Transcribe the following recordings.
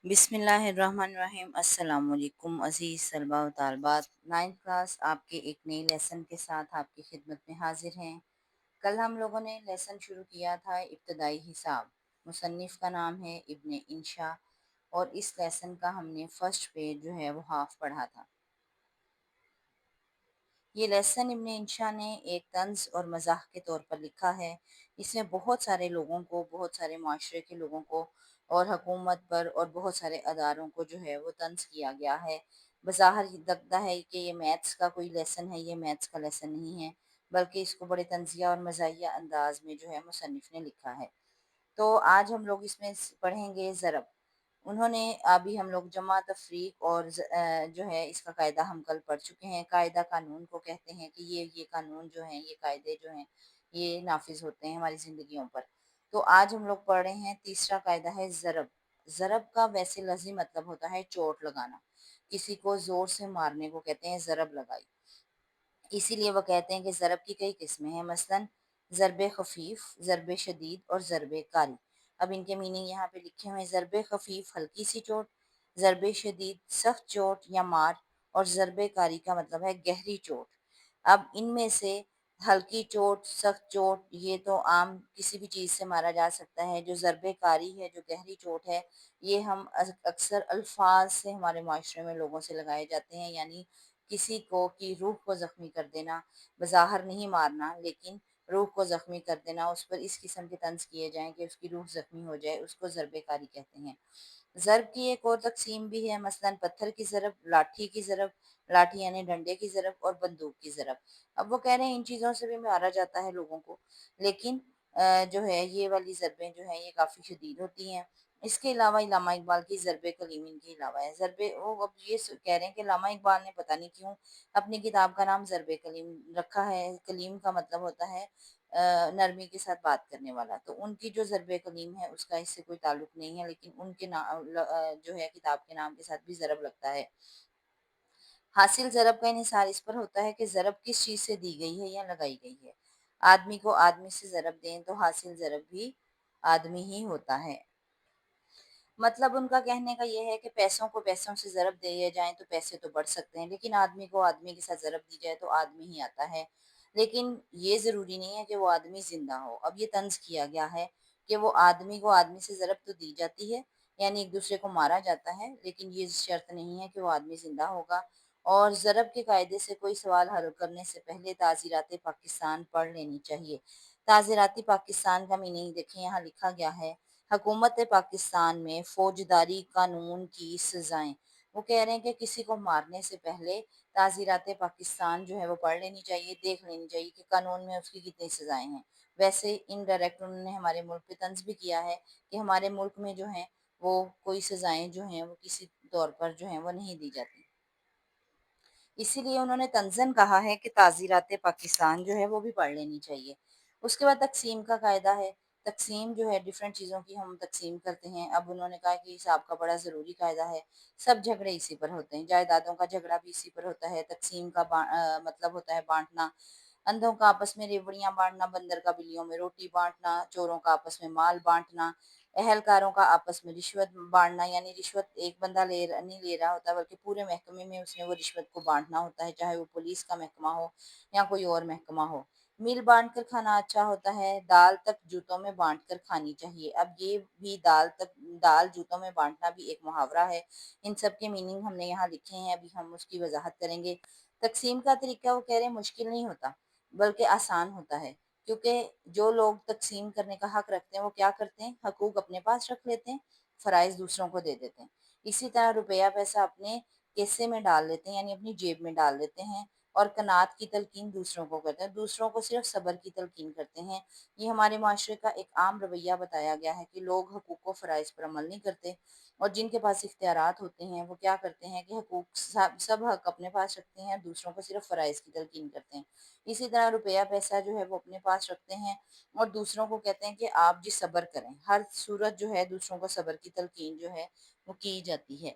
بسم اللہ الرحمن الرحیم۔ السلام علیکم عزیز طلباء و طالبات، 9th کلاس آپ کے ایک نئی لیسن کے ساتھ آپ کی خدمت میں حاضر ہیں۔ کل ہم لوگوں نے لیسن شروع کیا تھا ابتدائی حساب، مصنف کا نام ہے ابن انشا، اور اس لیسن کا ہم نے فرسٹ پیج جو ہے وہ ہاف پڑھا تھا۔ یہ لیسن ابن انشا نے ایک طنز اور مزاح کے طور پر لکھا ہے۔ اس میں بہت سارے لوگوں کو، بہت سارے معاشرے کے لوگوں کو اور حکومت پر اور بہت سارے اداروں کو جو ہے وہ طنز کیا گیا ہے۔ بظاہر یہ لگتا ہے کہ یہ میتھس کا کوئی لیسن ہے، یہ میتھس کا لیسن نہیں ہے، بلکہ اس کو بڑے طنزیہ اور مزاحیہ انداز میں جو ہے مصنف نے لکھا ہے۔ تو آج ہم لوگ اس میں پڑھیں گے ضرب۔ انہوں نے ابھی ہم لوگ جمع تفریق اور جو ہے اس کا قاعدہ ہم کل پڑھ چکے ہیں۔ قاعدہ قانون کو کہتے ہیں کہ یہ قانون جو ہیں، یہ قاعدے جو ہیں یہ نافذ ہوتے ہیں ہماری زندگیوں پر۔ تو آج ہم لوگ پڑھ رہے ہیں تیسرا قاعدہ ہے ضرب۔ ضرب کا ویسے لفظی مطلب ہوتا ہے چوٹ لگانا، کسی کو زور سے مارنے کو کہتے ہیں ضرب لگائی۔ اسی لیے وہ کہتے ہیں کہ ضرب کی کئی قسمیں ہیں، مثلاً ضرب خفیف، ضرب شدید اور ضرب کاری۔ اب ان کے میننگ یہاں پہ لکھے ہوئے ہیں۔ ضرب خفیف ہلکی سی چوٹ، ضرب شدید سخت چوٹ یا مار، اور ضرب کاری کا مطلب ہے گہری چوٹ۔ اب ان میں سے ہلکی چوٹ، سخت چوٹ، یہ تو عام کسی بھی چیز سے مارا جا سکتا ہے۔ جو ضرب کاری ہے، جو گہری چوٹ ہے، یہ ہم اکثر الفاظ سے ہمارے معاشرے میں لوگوں سے لگائے جاتے ہیں، یعنی کسی کو کی روح کو زخمی کر دینا، بظاہر نہیں مارنا لیکن روح کو زخمی کر دینا، اس پر اس قسم کے طنز کیے جائیں کہ اس کی روح زخمی ہو جائے، اس کو ضرب کاری کہتے ہیں۔ ضرب کی ایک اور تقسیم بھی ہے، مثلاً پتھر کی ضرب، لاٹھی کی ضرب، لاٹھی یعنی ڈنڈے کی ضرب، اور بندوق کی ضرب۔ اب وہ کہہ رہے ہیں ان چیزوں سے بھی مارا جاتا ہے لوگوں کو، لیکن جو ہے یہ والی ضربیں جو ہیں یہ کافی شدید ہوتی ہیں۔ اس کے علاوہ علامہ اقبال کی ضرب کلیم ان کے علاوہ ہے۔ وہ اب یہ کہہ رہے ہیں کہ علامہ اقبال نے پتہ نہیں کیوں اپنی کتاب کا نام ضرب کلیم رکھا ہے۔ کلیم کا مطلب ہوتا ہے نرمی کے ساتھ بات کرنے والا، تو ان کی جو ضرب کلیم ہے اس کا اس سے کوئی تعلق نہیں ہے، لیکن ان کے جو ہے کتاب کے نام کے ساتھ بھی ضرب لگتا ہے۔ حاصل ضرب کا انحصار اس پر ہوتا ہے کہ ضرب کس چیز سے دی گئی ہے یا لگائی گئی ہے۔ آدمی کو آدمی سے ضرب دیں تو حاصل ضرب بھی آدمی ہی ہوتا ہے۔ مطلب ان کا کہنے کا یہ ہے کہ پیسوں کو پیسوں سے ضرب دیے جائیں تو پیسے تو بڑھ سکتے ہیں، لیکن آدمی کو آدمی کے ساتھ ضرب دی جائے تو آدمی ہی آتا ہے۔ لیکن یہ ضروری نہیں ہے کہ وہ آدمی زندہ ہو۔ اب یہ طنز کیا گیا ہے کہ وہ آدمی کو آدمی سے ضرب تو دی جاتی ہے، یعنی ایک دوسرے کو مارا جاتا ہے، لیکن یہ شرط نہیں ہے کہ وہ آدمی زندہ ہوگا۔ اور ضرب کے قاعدے سے کوئی سوال حل کرنے سے پہلے تعزیرات پاکستان پڑھ لینی چاہیے۔ تعزیرات پاکستان کا میننگ دیکھیں، یہاں لکھا گیا ہے حکومت پاکستان میں فوجداری قانون کی سزائیں۔ وہ کہہ رہے ہیں کہ کسی کو مارنے سے پہلے تعزیرات پاکستان جو ہے وہ پڑھ لینی چاہیے، دیکھ لینی چاہیے کہ قانون میں اس کی کتنی سزائیں ہیں۔ ویسے انڈائریکٹ انہوں نے ہمارے ملک پہ طنز بھی کیا ہے کہ ہمارے ملک میں جو ہیں وہ کوئی سزائیں جو ہیں وہ کسی طور پر جو ہیں وہ نہیں دی جاتی۔ اسی لیے انہوں نے طنزاً کہا ہے کہ تعزیرات پاکستان جو ہے وہ بھی پڑھ لینی چاہیے۔ اس کے بعد تقسیم کا قاعدہ ہے۔ تقسیم جو ہے ڈیفرنٹ چیزوں کی ہم تقسیم کرتے ہیں۔ اب انہوں نے کہا کہ حساب کا بڑا ضروری قاعدہ ہے، سب جھگڑے اسی پر ہوتے ہیں، جائیدادوں کا جھگڑا بھی اسی پر ہوتا ہے۔ تقسیم کا مطلب ہوتا ہے بانٹنا، اندھوں کا آپس میں ریوڑیاں بانٹنا، بندر کا بلیوں میں روٹی بانٹنا، چوروں کا آپس میں مال بانٹنا، اہلکاروں کا آپس میں رشوت بانٹنا، یعنی رشوت ایک بندہ نہیں لے رہا ہوتا بلکہ پورے محکمے میں اس نے وہ رشوت کو بانٹنا ہوتا ہے، چاہے وہ پولیس کا محکمہ ہو یا کوئی اور محکمہ ہو۔ مل بانٹ کر کھانا اچھا ہوتا ہے، دال تک جوتوں میں بانٹ کر کھانی چاہیے۔ اب یہ بھی دال جوتوں میں بانٹنا بھی ایک محاورہ ہے۔ ان سب کے میننگ ہم نے یہاں لکھے ہیں، ابھی ہم اس کی وضاحت کریں گے۔ تقسیم کا طریقہ وہ کہہ رہے ہیں مشکل نہیں ہوتا بلکہ آسان ہوتا ہے، کیونکہ جو لوگ تقسیم کرنے کا حق رکھتے ہیں وہ کیا کرتے ہیں، حقوق اپنے پاس رکھ لیتے ہیں، فرائض دوسروں کو دے دیتے ہیں۔ اسی طرح روپیہ پیسہ اپنے کیسے میں ڈال لیتے ہیں، یعنی اپنی جیب میں ڈال لیتے ہیں، اور قناعت کی تلقین دوسروں کو کرتے ہیں، دوسروں کو صرف صبر کی تلقین کرتے ہیں۔ یہ ہمارے معاشرے کا ایک عام رویہ بتایا گیا ہے کہ لوگ حقوق و فرائض پر عمل نہیں کرتے، اور جن کے پاس اختیارات ہوتے ہیں وہ کیا کرتے ہیں کہ حقوق سب حق اپنے پاس رکھتے ہیں، دوسروں کو صرف فرائض کی تلقین کرتے ہیں۔ اسی طرح روپیہ پیسہ جو ہے وہ اپنے پاس رکھتے ہیں اور دوسروں کو کہتے ہیں کہ آپ جی صبر کریں۔ ہر صورت جو ہے دوسروں کو صبر کی تلقین جو ہے وہ کی جاتی ہے۔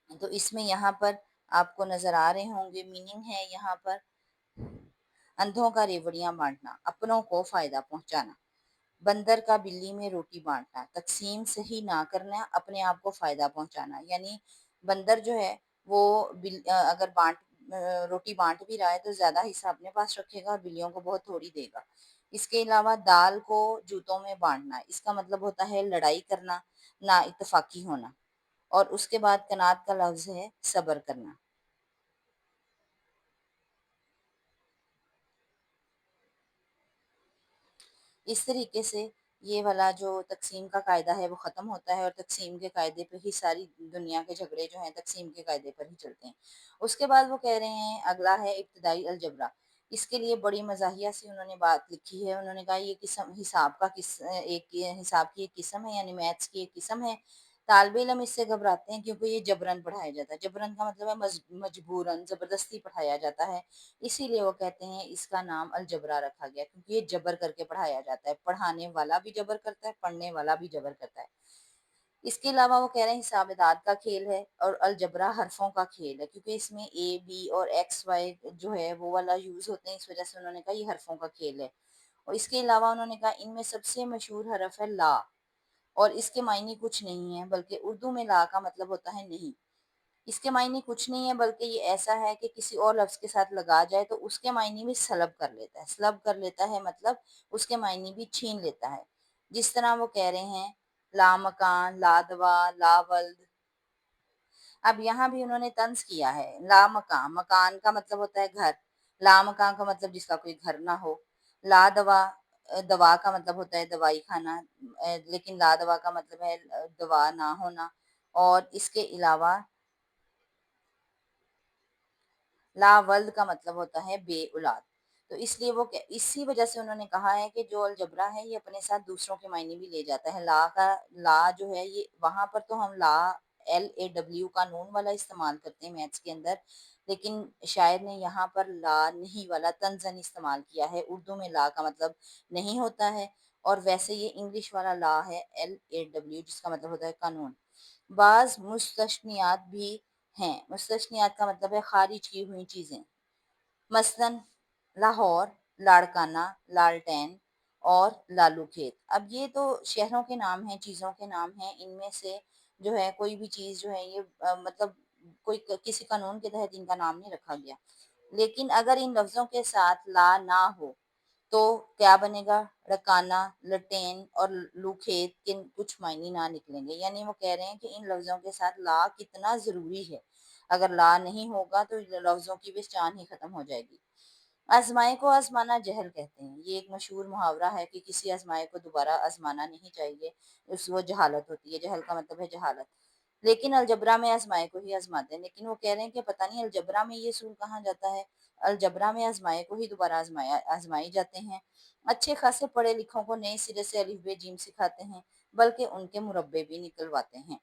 تو اس میں یہاں پر آپ کو نظر آ رہے ہوں گے میننگ ہے یہاں پر اندھوں کا ریوڑیاں بانٹنا، اپنوں کو فائدہ پہنچانا، बंदर का बिल्ली में रोटी बाँटना, तक़सीम सही ना करना, अपने आप को फ़ायदा पहुँचाना। यानी बंदर जो है वो अगर रोटी बाँट भी रहा है तो ज़्यादा हिस्सा अपने पास रखेगा और बिल्लियों को बहुत थोड़ी देगा। इसके अलावा दाल को जूतों में बाँटना, इसका मतलब होता है लड़ाई करना, ना इत्तेफ़ाक़ी होना। और उसके बाद कनात का लफ्ज़ है सब्र करना। इस तरीके से ये वाला जो तक़सीम का कायदा है वो ख़त्म होता है और तक़सीम के कायदे पे ही सारी दुनिया के झगड़े जो हैं तक़सीम के कायदे पर ही चलते हैं। उसके बाद वो कह रहे हैं अगला है इब्तिदाई अलजबरा। इसके लिए बड़ी मज़ाहिया सी उन्होंने बात लिखी है। उन्होंने कहा ये किस्म हिसाब की एक किस्म है यानी मैथ्स की एक किस्म है। तालिब इल्म इससे घबराते हैं क्योंकि ये जबरन पढ़ाया जाता है। जबरन का मतलब है मजबूरन, ज़बरदस्ती पढ़ाया जाता है। इसीलिए वो कहते हैं इसका नाम अलजबरा रखा गया क्योंकि ये जबर करके पढ़ाया जाता है। पढ़ाने वाला भी जबर करता है, पढ़ने वाला भी जबर करता है। इसके अलावा वो कह रहे हैं हिसाब-ए-दाद का खेल है और अलजबरा हरफ़ों का खेल है क्योंकि इसमें ए, बी और एक्स, वाई जो है वो वाला यूज़ होते हैं, इस वज़ह से उन्होंने कहा ये हरफ़ों का खेल है। और इसके अलावा उन्होंने कहा इनमें सबसे मशहूर हरफ़ है ला और इसके मायने कुछ नहीं है बल्कि उर्दू में ला का मतलब होता है नहीं। इसके मायने कुछ नहीं है बल्कि ये ऐसा है कि किसी और लफ्ज़ के साथ लगा जाए तो उसके मायने भी सलब कर लेता है। सलब कर लेता है मतलब उसके मायने भी छीन लेता है। जिस तरह वो कह रहे हैं लामकान, लादवा, लावल्द। अब यहाँ भी उन्होंने तंज़ किया है। लामकान, मकान का मतलब होता है घर। लामकान का मतलब जिसका कोई घर ना हो। लादवा दवा का मतलब होता है दवाई खाना लेकिन लादवा का मतलब है दवा ना होना। और इसके अलावा लावल्द का मतलब होता है बे-औलाद। तो इसलिए इसी वजह से उन्होंने कहा है कि जो अलजबरा है ये अपने साथ दूसरों के मायने भी ले जाता है। ला जो है ये वहाँ पर तो हम ला LAW का नून वाला इस्तेमाल करते हैं मैथ्स के अंदर, लेकिन शायर ने यहाँ पर ला नहीं वाला तंज़न इस्तेमाल किया है। उर्दू में ला का मतलब नहीं होता है और वैसे ये इंग्लिश वाला ला है LAW जिसका मतलब होता है कानून। बाज़ मुस्तस्नियात भी हैं। मुस्तस्नियात का मतलब है ख़ारिज की हुई चीज़ें। मसलन लाहौर, लाड़काना, लालटेन और लालू खेत। अब ये तो शहरों के नाम हैं, चीज़ों के नाम हैं। इनमें से जो है कोई भी चीज़ जो है ये मतलब कोई किसी कानून के तहत इनका नाम नहीं रखा गया। लेकिन अगर इन लफ्ज़ों के साथ ला ना हो तो क्या बनेगा? रकाना, लटेन और लूखेत के कुछ मायने ना निकलेंगे। यानी वो कह रहे हैं कि इन लफ्ज़ों के साथ ला कितना ज़रूरी है। अगर ला नहीं होगा तो लफ्ज़ों की पहचान ही ख़त्म हो जाएगी। आज़माए को आज़माना जहल कहते हैं। ये एक मशहूर मुहावरा है कि किसी आज़माए को दोबारा आज़माना नहीं चाहिए। वो जहालत होती है। जहल का मतलब है जहालत। लेकिन अलजबरा में आज़माए को ही आज़माते हैं। लेकिन वो कह रहे हैं कि पता नहीं अलजबरा में ये असूल कहाँ जाता है। अलजबरा में आज़माए को ही दोबारा आज़माए जाते हैं। अच्छे खासे पढ़े लिखों को नए सिरे से अलिफ बे जीम सिखाते हैं, बल्कि उनके मुरब्बे भी निकलवाते हैं।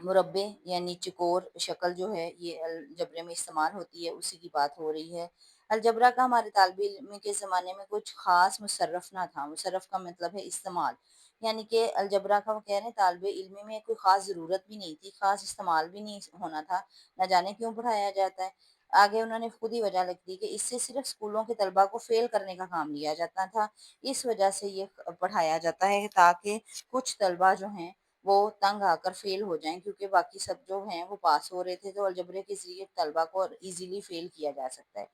मुरब्बे यानी चौकोर शक्ल जो है ये अलजबरे में इस्तेमाल होती है, उसी की बात हो रही है। अलजबरा का हमारे तालिब इल्म के ज़माने में कुछ ख़ास मुसर्रफ़ ना था। मुसर्रफ़ का मतलब है इस्तेमाल। यानी कि अलजबरा का वो कह रहे हैं तालिब इल्म में कोई ख़ास ज़रूरत भी नहीं थी, ख़ास इस्तेमाल भी नहीं होना था। ना जाने क्यों पढ़ाया जाता है। आगे उन्होंने खुद ही वजह लिख दी कि इससे सिर्फ़ स्कूलों के तलबा को फ़ेल करने का काम लिया जाता था। इस वजह से ये पढ़ाया जाता है ताकि कुछ तलबा जो हैं वो तंग आकर फेल हो जाएँ क्योंकि बाकी सब जो हैं वो पास हो रहे थे, तो अलजबरे के ज़रिए तलबा को ईज़िली फेल किया जा सकता है।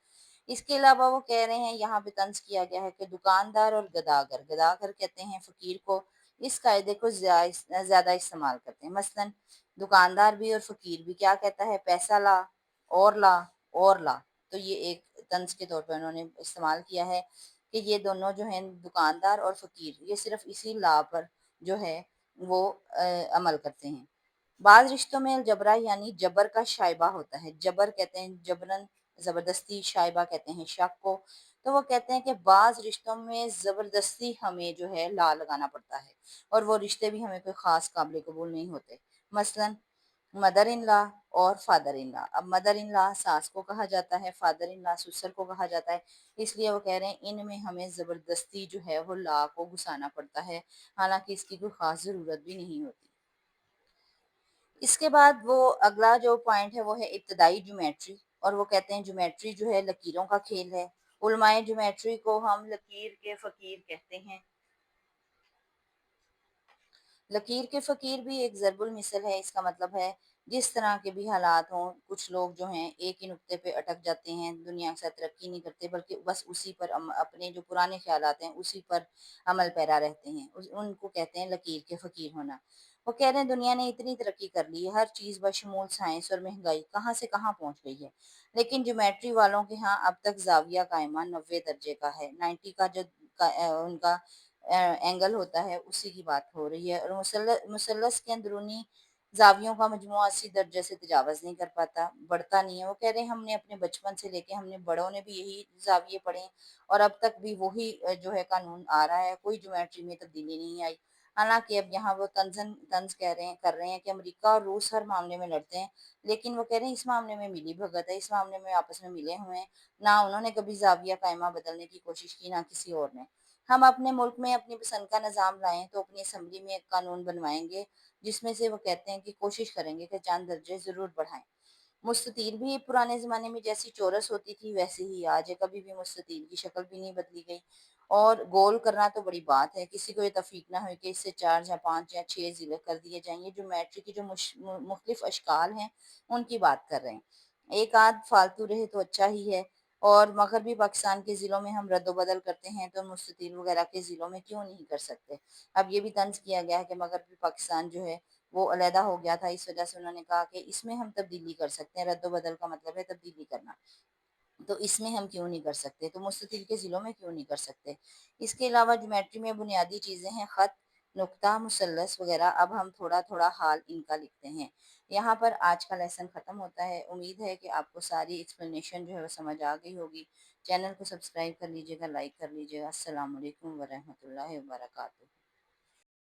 इसके अलावा वो कह रहे हैं यहाँ पे तंज़ किया गया है कि दुकानदार और गदागर, गदागर कहते हैं फ़कीर को, इस कायदे को ज़्यादा इस्तेमाल करते हैं। मसलन दुकानदार भी और फ़कीर भी क्या कहता है पैसा ला और ला और ला। तो ये एक तंज़ के तौर पे उन्होंने इस्तेमाल किया है कि ये दोनों जो हैं दुकानदार और फ़कीर ये सिर्फ़ इसी ला पर जो है वो अमल करते हैं। बाज़ रिश्तों में अलजबरा यानी जबर का शायबा होता है। जबर कहते हैं जबरन ज़बरदस्ती, शायबा कहते हैं शक को। तो वो कहते हैं कि बाज़ रिश्तों में ज़बरदस्ती हमें जो है ला लगाना पड़ता है और वो रिश्ते भी हमें कोई ख़ास काबिल कबूल नहीं होते। मसलन मदर इन लॉ और फादर इन लॉ। अब मदर इन लॉ सास को कहा जाता है, फादर इन लॉ ससुर को कहा जाता है। इसलिए वो कह रहे हैं इनमें हमें ज़बरदस्ती जो है वो ला को घुसाना पड़ता है, हालाँकि इसकी कोई ख़ास ज़रूरत भी नहीं होती। इसके बाद वो अगला जो पॉइंट है वो है इब्तिदाई ज्योमेट्री और वो कहते हैं ज्योमेट्री जो है लकीरों का खेल है। उलमाए ज्योमेट्री को हम लकीर के फ़कीर कहते हैं। लकीर के फ़कीर भी एक ज़रबुल मिसल है, इसका मतलब है जिस तरह के भी हालात हों, कुछ लोग जो हैं एक ही नुक्ते पे अटक जाते हैं, दुनिया के साथ तरक्की नहीं करते बल्कि बस उसी पर अपने जो पुराने ख़्यालात हैं उसी पर अमल पैरा रहते हैं। उनको कहते हैं लकीर के फ़कीर होना। वो कह रहे हैं दुनिया ने इतनी तरक्की कर ली है, हर चीज़ बशमूल साइंस और महंगाई कहाँ से कहाँ पहुँच गई है। लेकिन ज्योमेट्री वालों के यहाँ अब तक ज़ाविया कायमा 90 दर्जे का है। 90 का जो उनका एंगल होता है उसी की बात हो रही है, और मुसल्लस के अंदरूनी ज़ावियों का मजमू 80 दर्जे से तजावज़ नहीं कर पाता, बढ़ता नहीं है। वो कह रहे हैं हमने अपने बचपन से लेके हमने बड़ों ने भी यही ज़ाविये पढ़े और अब तक भी वही जो है कानून आ रहा है, कोई ज्योमेट्री में तब्दीली नहीं आई। हालाँकि अब यहाँ वो तंज़ कर रहे हैं कि अमेरिका और रूस हर मामले में लड़ते हैं, लेकिन वो कह रहे हैं इस मामले में मिली-भगत है, इस मामले में आपस में मिले हुए हैं। ना उन्होंने कभी ज़ाविया कायमा बदलने की कोशिश की, ना किसी और ने। हम अपने मुल्क में अपनी पसंद का निज़ाम लाएँ तो अपनी असेंबली में एक कानून बनवाएँगे, जिसमें से वो कहते हैं कि कोशिश करेंगे कि चंद दर्जे ज़रूर बढ़ाएँ। मुस्ततील भी पुराने ज़माने में जैसी चौरस होती थी वैसे ही आज है, कभी भी मुस्ततील की शक्ल भी नहीं बदली गई। और गोल करना तो बड़ी बात है, किसी को ये तफ़रीक ना हो कि इससे 4 या 5 या 6 ज़िले कर दिए जाएँ। ज्योमेट्री की जो मुख्तलिफ़ अशकाल हैं, उनकी बात कर रहे हैं। एक आध फालतू रहे तो अच्छा ही है। और मगरबी पाकिस्तान के ज़िलों में हम रद्द-बदल करते हैं, तो मुस्ततील वगैरह के ज़िलों में क्यों नहीं कर सकते? अब ये भी तंज़ किया गया है कि मगरबी पाकिस्तान जो है वो अलहदा हो गया था, इस वजह से उन्होंने कहा कि इसमें हम तब्दीली कर सकते हैं, रद्द-बदल का मतलब है तब्दीली करना। तो इसमें हम क्यों नहीं कर सकते? तो मुस्ततिल के ज़िलों में क्यों नहीं कर सकते? इसके अलावा ज्योमेट्री में बुनियादी चीज़ें हैं ख़त, नुक्ता, मुसल्लस वग़ैरह। अब हम थोड़ा-थोड़ा हाल इनका लिखते हैं। यहाँ पर आज का लेसन ख़त्म होता है। उम्मीद है कि आपको सारी एक्सप्लेनेशन जो है वो समझ आ गई होगी। चैनल को सब्सक्राइब कर लीजिएगा, लाइक कर लीजिएगा। अस्सलाम वालेकुम व रहमतुल्लाहि व बरकातुहू।